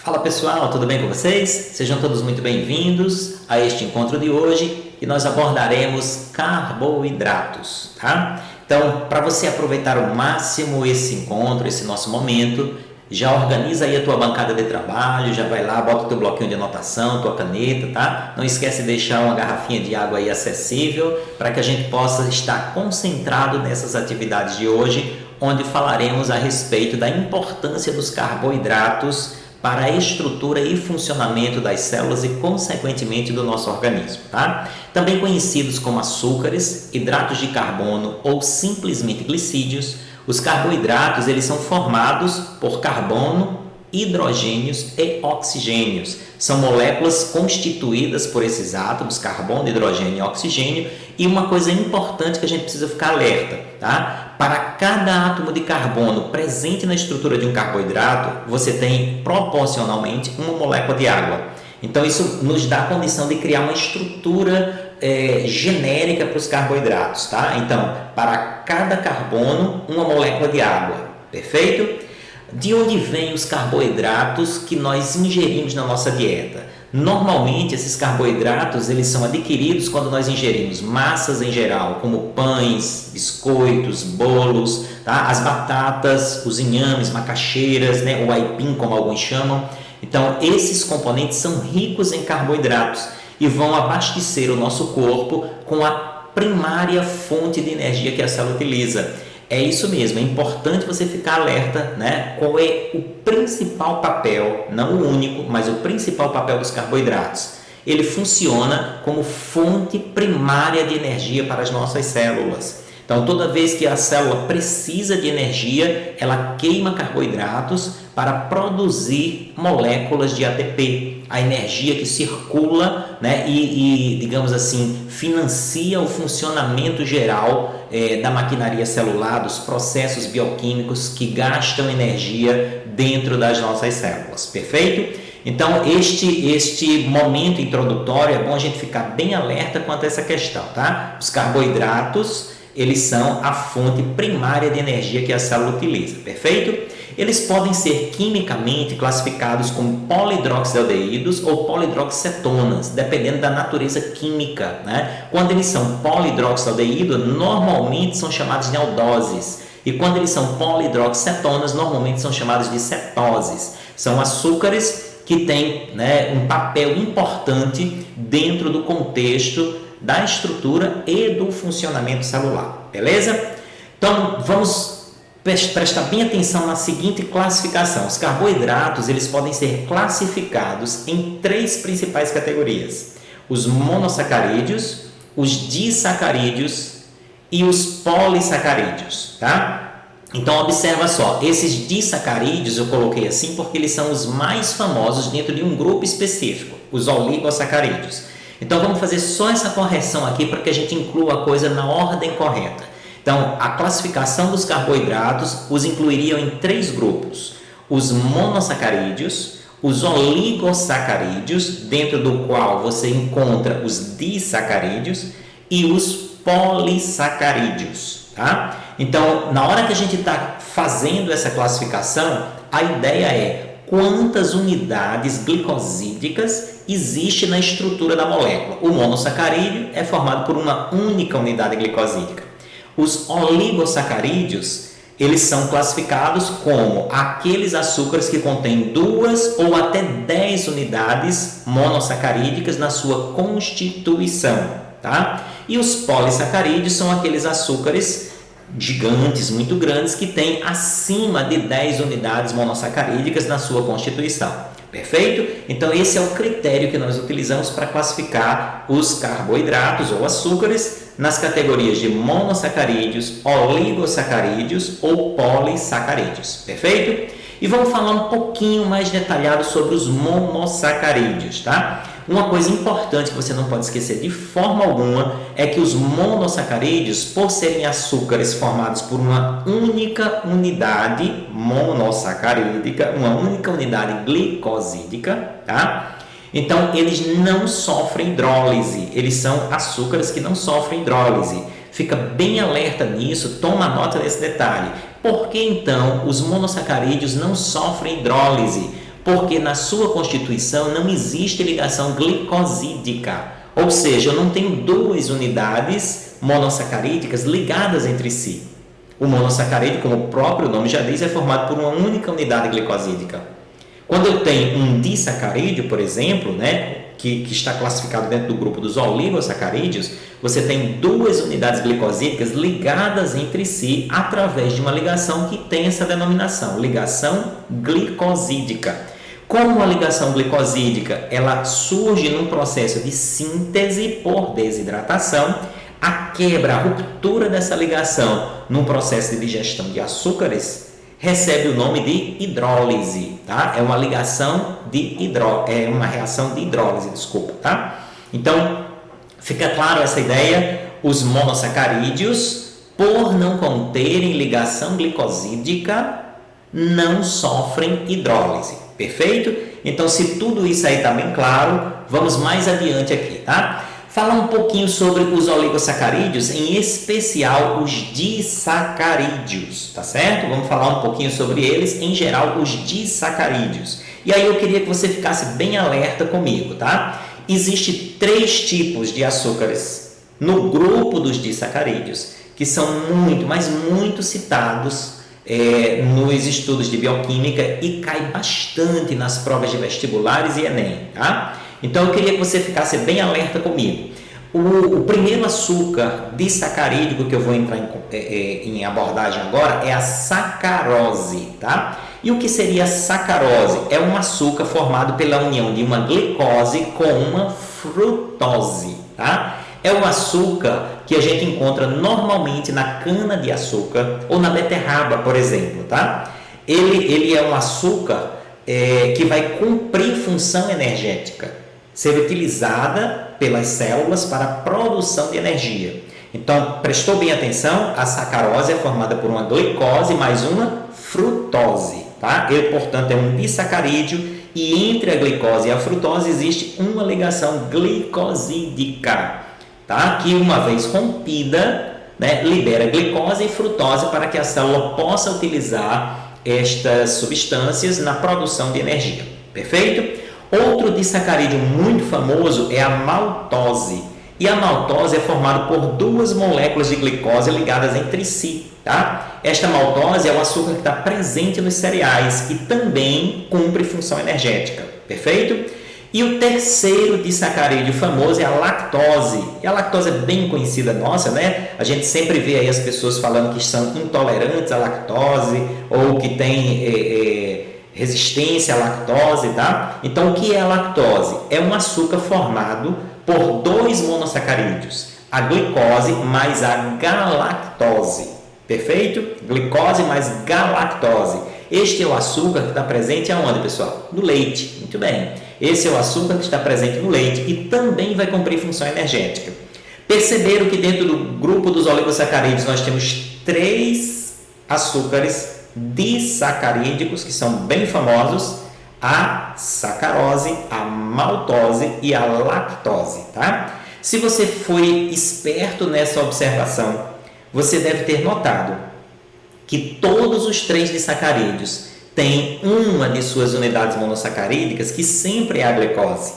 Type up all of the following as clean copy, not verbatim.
Fala pessoal, tudo bem com vocês? Sejam todos muito bem-vindos a este encontro de hoje e nós abordaremos carboidratos, tá? Então, para você aproveitar ao máximo esse encontro, esse nosso momento, já organiza aí a tua bancada de trabalho, já vai lá, bota o teu bloquinho de anotação, tua caneta, tá? Não esquece de deixar uma garrafinha de água aí acessível para que a gente possa estar concentrado nessas atividades de hoje, onde falaremos a respeito da importância dos carboidratos para a estrutura e funcionamento das células e, consequentemente, do nosso organismo, tá? Também conhecidos como açúcares, hidratos de carbono ou simplesmente glicídios, os carboidratos eles são formados por carbono, hidrogênios e oxigênios. São moléculas constituídas por esses átomos, carbono, hidrogênio e oxigênio. E uma coisa importante que a gente precisa ficar alerta, tá? Para cada átomo de carbono presente na estrutura de um carboidrato, você tem proporcionalmente uma molécula de água. Então, isso nos dá a condição de criar uma estrutura genérica para os carboidratos, tá? Então, para cada carbono, uma molécula de água, perfeito? De onde vêm os carboidratos que nós ingerimos na nossa dieta? Normalmente, esses carboidratos eles são adquiridos quando nós ingerimos massas em geral, como pães, biscoitos, bolos, tá? As batatas, os inhames, macaxeiras, né? O aipim, como alguns chamam. Então, esses componentes são ricos em carboidratos e vão abastecer o nosso corpo com a primária fonte de energia que a célula utiliza. É isso mesmo, é importante você ficar alerta, né? Qual é o principal papel, não o único, mas o principal papel dos carboidratos. Ele funciona como fonte primária de energia para as nossas células. Então, toda vez que a célula precisa de energia, ela queima carboidratos para produzir moléculas de ATP, a energia que circula, né, e digamos assim, financia o funcionamento geral da maquinaria celular, dos processos bioquímicos que gastam energia dentro das nossas células, perfeito? Então, este momento introdutório é bom a gente ficar bem alerta quanto a essa questão, tá? Os carboidratos, eles são a fonte primária de energia que a célula utiliza, perfeito? Eles podem ser quimicamente classificados como polihidroxialdeídos ou polihidroxicetonas, dependendo da natureza química, né? Quando eles são polihidroxialdeídos, normalmente são chamados de aldoses, e quando eles são polihidroxicetonas, normalmente são chamados de cetoses. São açúcares que têm, né, um papel importante dentro do contexto da estrutura e do funcionamento celular, beleza? Então, vamos prestar bem atenção na seguinte classificação. Os carboidratos, eles podem ser classificados em três principais categorias: os monossacarídeos, os disacarídeos e os polissacarídeos, tá? Então, observa só, esses disacarídeos eu coloquei assim porque eles são os mais famosos dentro de um grupo específico, os oligosacarídeos. Então, vamos fazer só essa correção aqui para que a gente inclua a coisa na ordem correta. Então, a classificação dos carboidratos os incluiriam em três grupos: os monossacarídeos, os oligosacarídeos, dentro do qual você encontra os disacarídeos, e os polissacarídeos, tá? Então, na hora que a gente está fazendo essa classificação, a ideia é quantas unidades glicosídicas existe na estrutura da molécula. O monossacarídeo é formado por uma única unidade glicosídica. Os oligosacarídeos, eles são classificados como aqueles açúcares que contêm 2 ou até 10 unidades monossacarídicas na sua constituição, tá? E os polissacarídeos são aqueles açúcares gigantes, muito grandes, que têm acima de 10 unidades monossacarídicas na sua constituição. Perfeito? Então, esse é o critério que nós utilizamos para classificar os carboidratos ou açúcares nas categorias de monossacarídeos, oligosacarídeos ou polissacarídeos. Perfeito? E vamos falar um pouquinho mais detalhado sobre os monossacarídeos, tá? Uma coisa importante que você não pode esquecer de forma alguma é que os monossacarídeos, por serem açúcares formados por uma única unidade monossacarídica, uma única unidade glicosídica, tá? Então, eles não sofrem hidrólise, eles são açúcares que não sofrem hidrólise. Fica bem alerta nisso, toma nota desse detalhe. Por que então os monossacarídeos não sofrem hidrólise? Porque na sua constituição não existe ligação glicosídica, ou seja, eu não tenho duas unidades monossacarídicas ligadas entre si. O monossacarídeo, como o próprio nome já diz, é formado por uma única unidade glicosídica. Quando eu tenho um disacarídeo, por exemplo, né, que está classificado dentro do grupo dos oligosacarídeos, você tem duas unidades glicosídicas ligadas entre si através de uma ligação que tem essa denominação, ligação glicosídica. Como a ligação glicosídica ela surge num processo de síntese por desidratação, a quebra, a ruptura dessa ligação num processo de digestão de açúcares recebe o nome de hidrólise, tá? É uma ligação de é uma reação de hidrólise, desculpa, tá? Então, fica claro essa ideia, os monossacarídeos, por não conterem ligação glicosídica, não sofrem hidrólise, perfeito? Então, se tudo isso aí está bem claro, vamos mais adiante aqui, tá? Falar um pouquinho sobre os oligosacarídeos, em especial os disacarídeos, tá certo? Vamos falar um pouquinho sobre eles, em geral, os disacarídeos. E aí eu queria que você ficasse bem alerta comigo, tá? Existem 3 tipos de açúcares no grupo dos disacarídeos, que são muito, mas muito citados nos estudos de bioquímica e cai bastante nas provas de vestibulares e Enem, tá? Então, eu queria que você ficasse bem alerta comigo. O primeiro açúcar disacarídico que eu vou entrar em abordagem agora é a sacarose, tá? E o que seria a sacarose? É um açúcar formado pela união de uma glicose com uma frutose, tá? É um açúcar que a gente encontra normalmente na cana-de-açúcar ou na beterraba, por exemplo, tá? Ele é um açúcar que vai cumprir função energética, ser utilizada pelas células para a produção de energia. Então, prestou bem atenção, a sacarose é formada por uma glicose mais uma frutose, tá? Ele, portanto, é um disacarídeo e entre a glicose e a frutose existe uma ligação glicosídica, tá? Que uma vez rompida, né, libera glicose e frutose para que a célula possa utilizar estas substâncias na produção de energia, perfeito? Outro disacarídeo muito famoso é a maltose. E a maltose é formada por 2 moléculas de glicose ligadas entre si, tá? Esta maltose é o açúcar que está presente nos cereais e também cumpre função energética, perfeito? E o terceiro disacarídeo famoso é a lactose. E a lactose é bem conhecida nossa, né? A gente sempre vê aí as pessoas falando que são intolerantes à lactose ou que têm resistência à lactose, tá? Então, o que é a lactose? É um açúcar formado por 2 monossacarídeos, a glicose mais a galactose, perfeito? Glicose mais galactose. Este é o açúcar que está presente aonde, pessoal? No leite, muito bem. Esse é o açúcar que está presente no leite e também vai cumprir função energética. Perceberam que dentro do grupo dos oligosacarídeos nós temos 3 açúcares disacarídicos que são bem famosos: a sacarose, a maltose e a lactose, tá? Se você foi esperto nessa observação, você deve ter notado que todos os 3 disacarídeos têm uma de suas unidades monossacarídicas que sempre é a glicose.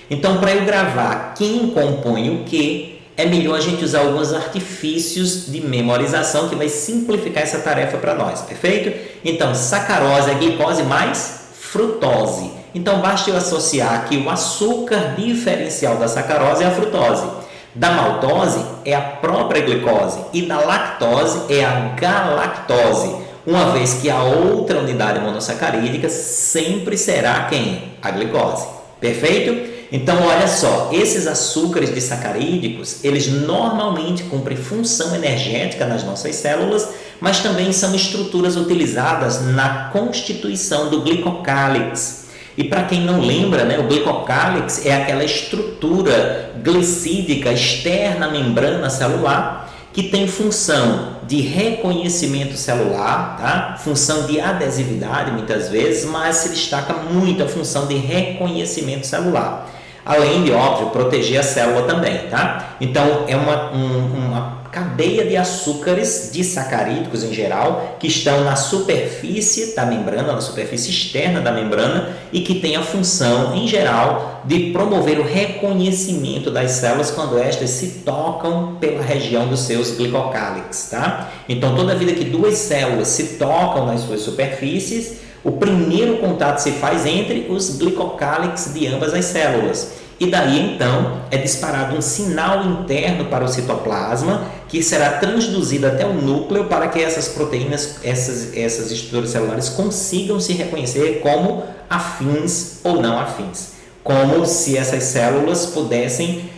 Então, para eu gravar quem compõe o que, é melhor a gente usar alguns artifícios de memorização que vai simplificar essa tarefa para nós, perfeito? Então, sacarose é glicose mais frutose. Então, basta eu associar que o açúcar diferencial da sacarose é a frutose, da maltose é a própria glicose e da lactose é a galactose, uma vez que a outra unidade monossacarídica sempre será quem? A glicose, perfeito? Então, olha só, esses açúcares disacarídicos, eles normalmente cumprem função energética nas nossas células, mas também são estruturas utilizadas na constituição do glicocálix. E para quem não lembra, né, o glicocálix é aquela estrutura glicídica externa à membrana celular que tem função de reconhecimento celular, tá? Função de adesividade muitas vezes, mas se destaca muito a função de reconhecimento celular. Além de, óbvio, proteger a célula também, tá? Então, é uma cadeia de açúcares disacarídicos em geral, que estão na superfície da membrana, na superfície externa da membrana, e que tem a função, em geral, de promover o reconhecimento das células quando estas se tocam pela região dos seus glicocálix, tá? Então, toda vida que duas células se tocam nas suas superfícies, o primeiro contato se faz entre os glicocálix de ambas as células. E daí, então, é disparado um sinal interno para o citoplasma, que será transduzido até o núcleo para que essas proteínas, essas estruturas celulares consigam se reconhecer como afins ou não afins. Como se essas células pudessem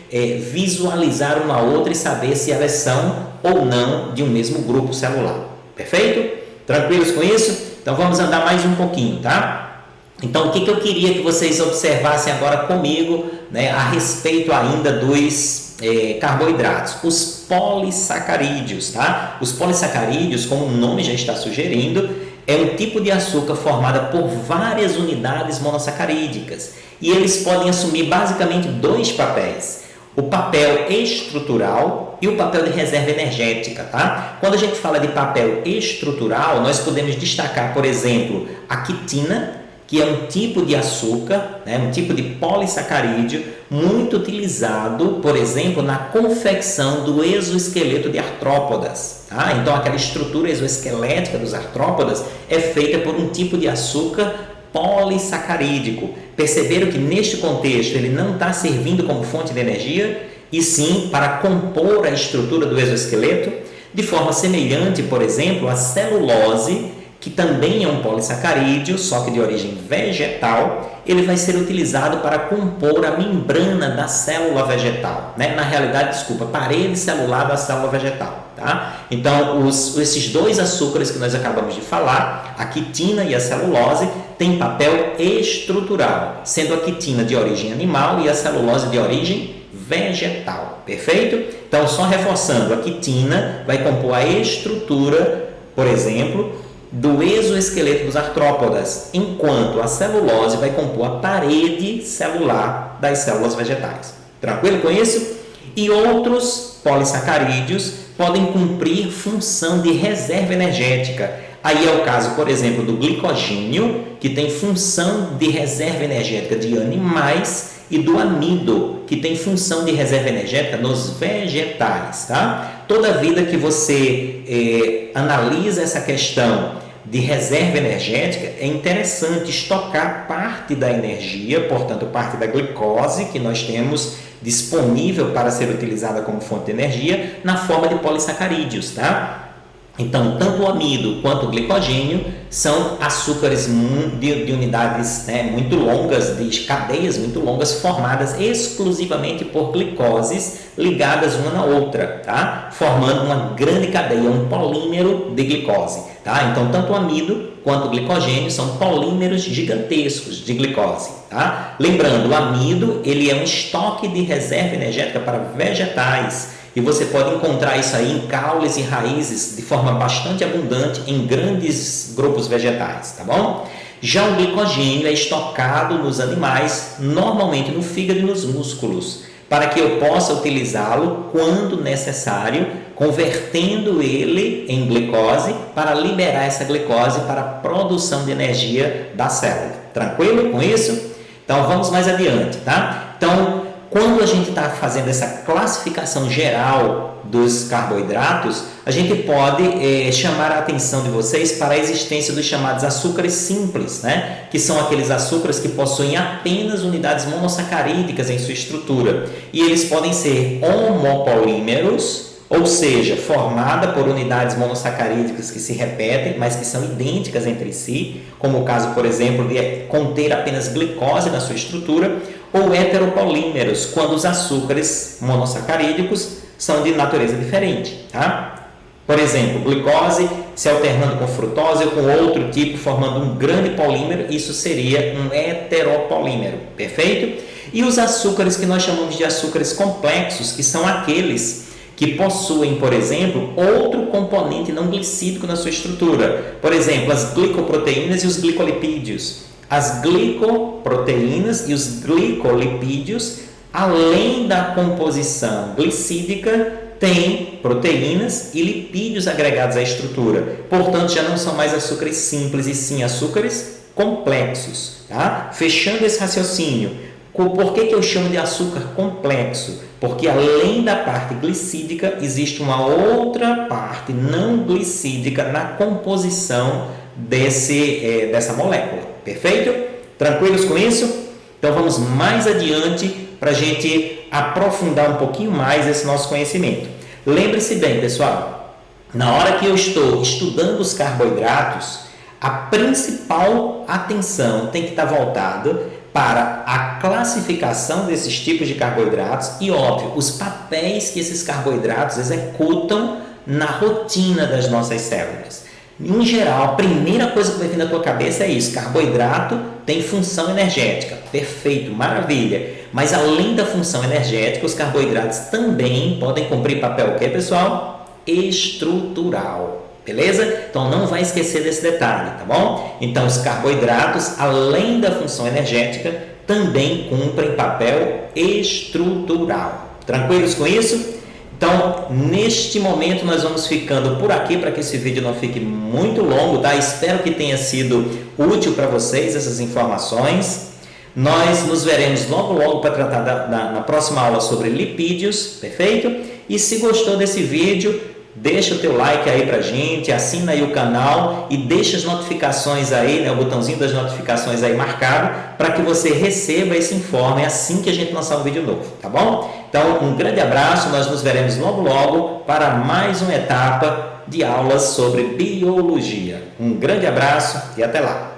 visualizar uma outra e saber se elas são ou não de um mesmo grupo celular. Perfeito? Tranquilos com isso? Então vamos andar mais um pouquinho, tá? Então o que eu queria que vocês observassem agora comigo, né, a respeito ainda dos carboidratos, os polissacarídeos, tá? Os polissacarídeos, como o nome já está sugerindo, é um tipo de açúcar formada por várias unidades monossacarídicas e eles podem assumir basicamente dois papéis. O papel estrutural e o papel de reserva energética, tá? Quando a gente fala de papel estrutural, nós podemos destacar, por exemplo, a quitina, que é um tipo de açúcar, né, um tipo de polissacarídeo muito utilizado, por exemplo, na confecção do exoesqueleto de artrópodas. Tá? Então, aquela estrutura exoesquelética dos artrópodas é feita por um tipo de açúcar polissacarídico. Perceberam que neste contexto ele não está servindo como fonte de energia, e sim para compor a estrutura do exoesqueleto? De forma semelhante, por exemplo, a celulose, que também é um polissacarídeo, só que de origem vegetal, ele vai ser utilizado para compor a membrana da célula vegetal, né? Na realidade, parede celular da célula vegetal, tá? Então, esses dois açúcares que nós acabamos de falar, a quitina e a celulose, têm papel estrutural, sendo a quitina de origem animal e a celulose de origem vegetal, perfeito? Então, só reforçando, a quitina vai compor a estrutura, por exemplo, do exoesqueleto dos artrópodas, enquanto a celulose vai compor a parede celular das células vegetais. Tranquilo com isso? E outros polissacarídeos podem cumprir função de reserva energética. Aí é o caso, por exemplo, do glicogênio, que tem função de reserva energética de animais, e do amido, que tem função de reserva energética nos vegetais, tá? Toda vida que você analisa essa questão de reserva energética, é interessante estocar parte da energia, portanto, parte da glicose que nós temos disponível para ser utilizada como fonte de energia, na forma de polissacarídeos, tá? Então, tanto o amido quanto o glicogênio são açúcares de unidades, né, muito longas, de cadeias muito longas, formadas exclusivamente por glicoses ligadas uma na outra, tá? Formando uma grande cadeia, um polímero de glicose. Tá? Então, tanto o amido quanto o glicogênio são polímeros gigantescos de glicose. Tá? Lembrando, o amido ele é um estoque de reserva energética para vegetais. E você pode encontrar isso aí em caules e raízes de forma bastante abundante em grandes grupos vegetais, tá bom? Já o glicogênio é estocado nos animais, normalmente no fígado e nos músculos, para que eu possa utilizá-lo quando necessário, convertendo ele em glicose para liberar essa glicose para a produção de energia da célula. Tranquilo com isso? Então, vamos mais adiante, tá? Então, quando a gente está fazendo essa classificação geral dos carboidratos, a gente pode chamar a atenção de vocês para a existência dos chamados açúcares simples, né? Que são aqueles açúcares que possuem apenas unidades monossacarídicas em sua estrutura. E eles podem ser homopolímeros, ou seja, formada por unidades monossacarídicas que se repetem, mas que são idênticas entre si, como o caso, por exemplo, de conter apenas glicose na sua estrutura, ou heteropolímeros, quando os açúcares monossacarídicos são de natureza diferente, tá? Por exemplo, glicose se alternando com frutose ou com outro tipo, formando um grande polímero, isso seria um heteropolímero, perfeito? E os açúcares que nós chamamos de açúcares complexos, que são aqueles que possuem, por exemplo, outro componente não glicídico na sua estrutura. Por exemplo, as glicoproteínas e os glicolipídios. As glicoproteínas e os glicolipídios, além da composição glicídica, tem proteínas e lipídios agregados à estrutura. Portanto, já não são mais açúcares simples, e sim açúcares complexos. Tá? Fechando esse raciocínio, por que eu chamo de açúcar complexo? Porque além da parte glicídica, existe uma outra parte não glicídica na composição dessa molécula. Perfeito? Tranquilos com isso? Então vamos mais adiante para a gente aprofundar um pouquinho mais esse nosso conhecimento. Lembre-se bem, pessoal, na hora que eu estou estudando os carboidratos, a principal atenção tem que estar voltada para a classificação desses tipos de carboidratos e, óbvio, os papéis que esses carboidratos executam na rotina das nossas células. Em geral, a primeira coisa que vai vir na tua cabeça é isso: carboidrato tem função energética. Perfeito, maravilha. Mas além da função energética, os carboidratos também podem cumprir papel o quê, pessoal? Estrutural. Beleza? Então não vai esquecer desse detalhe, tá bom? Então os carboidratos, além da função energética, também cumprem papel estrutural. Tranquilos com isso? Então, neste momento nós vamos ficando por aqui para que esse vídeo não fique muito longo, tá? Espero que tenha sido útil para vocês essas informações. Nós nos veremos logo para tratar na próxima aula sobre lipídios, perfeito? E se gostou desse vídeo, deixa o teu like aí pra gente, assina aí o canal e deixa as notificações aí, né, o botãozinho das notificações aí marcado para que você receba esse informe assim que a gente lançar um vídeo novo, tá bom? Então, um grande abraço, nós nos veremos logo para mais uma etapa de aulas sobre biologia. Um grande abraço e até lá!